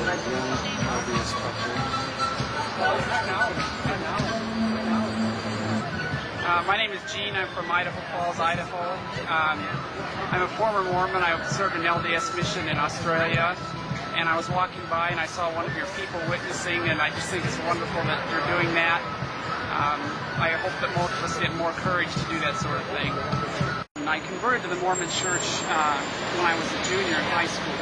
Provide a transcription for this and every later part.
My name is Gene. I'm from Idaho Falls, Idaho. I'm a former Mormon. I served an LDS mission in Australia, and I was walking by and I saw one of your people witnessing, and I just think it's wonderful that you're doing that. I hope that most of us get more courage to do that sort of thing. I converted to the Mormon church when I was a junior in high school.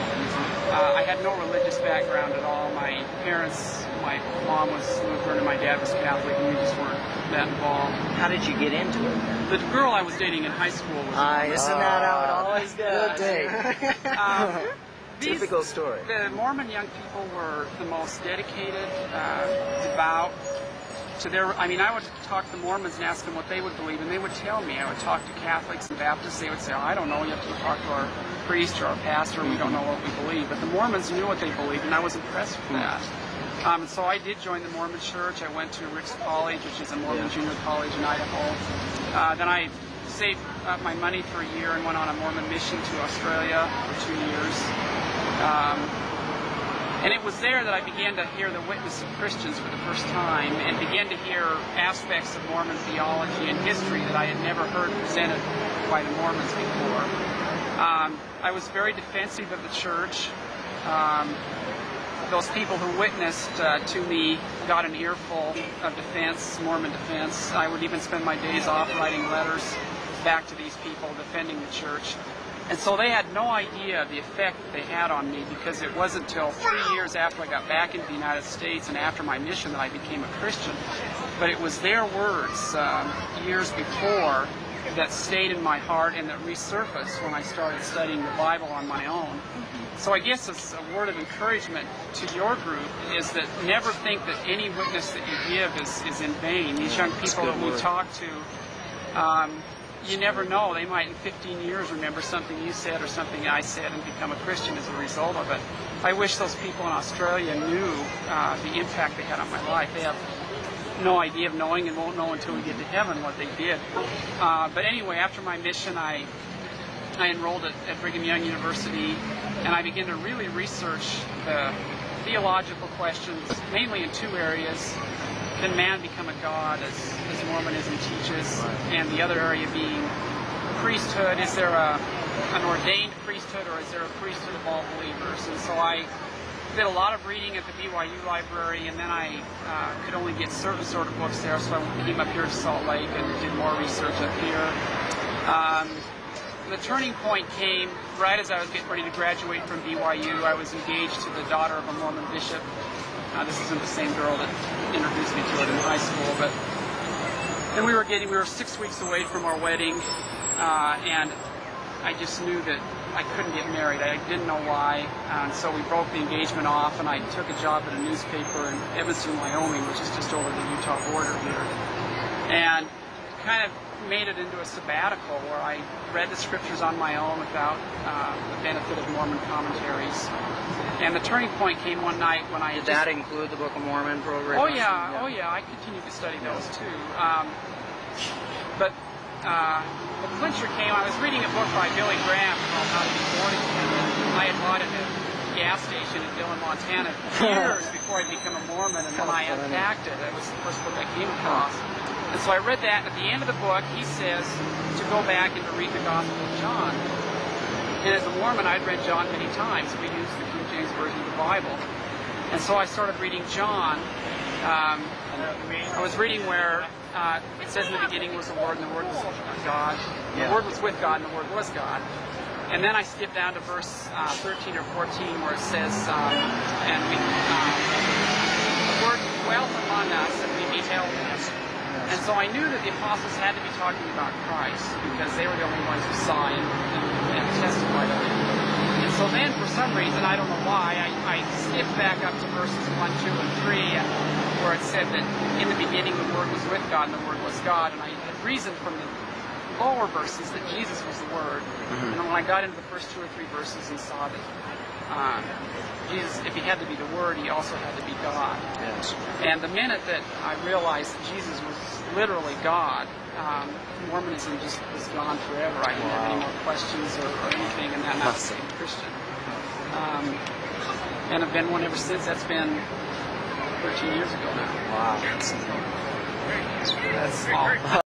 I had no religious background at all. My parents, my mom was Lutheran and my dad was Catholic, and we just weren't that involved. How did you get into it? The girl I was dating in high school was isn't that how it always goes? Good day. Typical story. The Mormon young people were the most dedicated, devout. I would talk to Mormons and ask them what they would believe, and they would tell me. I would talk to Catholics and Baptists. They would say, I don't know, you have to talk to our priest or our pastor, we don't know what we believe. But the Mormons knew what they believed, and I was impressed with that. So I did join the Mormon church. I went to Rick's College, which is a Mormon junior college in Idaho. Then I saved up my money for a year and went on a Mormon mission to Australia for 2 years. And it was there that I began to hear the witness of Christians for the first time and began to hear aspects of Mormon theology and history that I had never heard presented by the Mormons before. I was very defensive of the church. Those people who witnessed to me got an earful of defense, Mormon defense. I would even spend my days off writing letters back to these people defending the church. And so they had no idea the effect that they had on me, because it wasn't until 3 years after I got back into the United States and after my mission that I became a Christian. But it was their words years before that stayed in my heart and that resurfaced when I started studying the Bible on my own. So I guess it's a word of encouragement to your group is that never think that any witness that you give is in vain. These young people that we talk to, you never know. They might in 15 years remember something you said or something I said and become a Christian as a result of it. I wish those people in Australia knew the impact they had on my life. They have no idea of knowing and won't know until we get to heaven what they did. But anyway, after my mission, I enrolled at Brigham Young University, and I began to really research the theological questions, mainly in two areas. Can man become a god, as Mormonism teaches? And the other area being priesthood. Is there an ordained priesthood, or is there a priesthood of all believers? And so I did a lot of reading at the BYU library, and then I could only get certain sort of books there, so I came up here to Salt Lake and did more research up here. The turning point came right as I was getting ready to graduate from BYU. I was engaged to the daughter of a Mormon bishop. This isn't the same girl that introduced me to it in high school, but then we were 6 weeks away from our wedding, and I just knew that I couldn't get married. I didn't know why, and so we broke the engagement off, and I took a job at a newspaper in Evanston, Wyoming, which is just over the Utah border here, and kind of made it into a sabbatical where I read the scriptures on my own without the benefit of Mormon commentaries. And the turning point came one night when I... Did that include the Book of Mormon program? Oh yeah, I continued to study those too. But the clincher came. I was reading a book by Billy Graham called How to Be Born Again. I had bought it at a gas station in Dillon, Montana years before I'd become a Mormon, and then I unpacked it. It was the first book I came across. And so I read that, and at the end of the book, he says to go back and to read the Gospel of John. And as a Mormon, I'd read John many times. We used the King James Version of the Bible. And so I started reading John. I was reading where it says in the beginning was the Word, and the Word was God. The Word was with God, and the Word was God. And then I skipped down to verse 13 or 14, where it says, the Word dwelt among us, and we beheld him. And so I knew that the apostles had to be talking about Christ, because they were the only ones who saw him and testified of him. And so then, for some reason, I don't know why, I skipped back up to verses 1, 2, and 3, where it said that in the beginning the Word was with God and the Word was God. And I had reasoned from the lower verses that Jesus was the Word. And when I got into the first 2 or 3 verses and saw that Jesus, if he had to be the Word, he also had to be God. Yes. And the minute that I realized that Jesus was literally God, Mormonism just was gone forever. I didn't have any more questions or anything, and then I became a Christian. and have been one ever since. That's been 13 years ago now. Wow. That's all.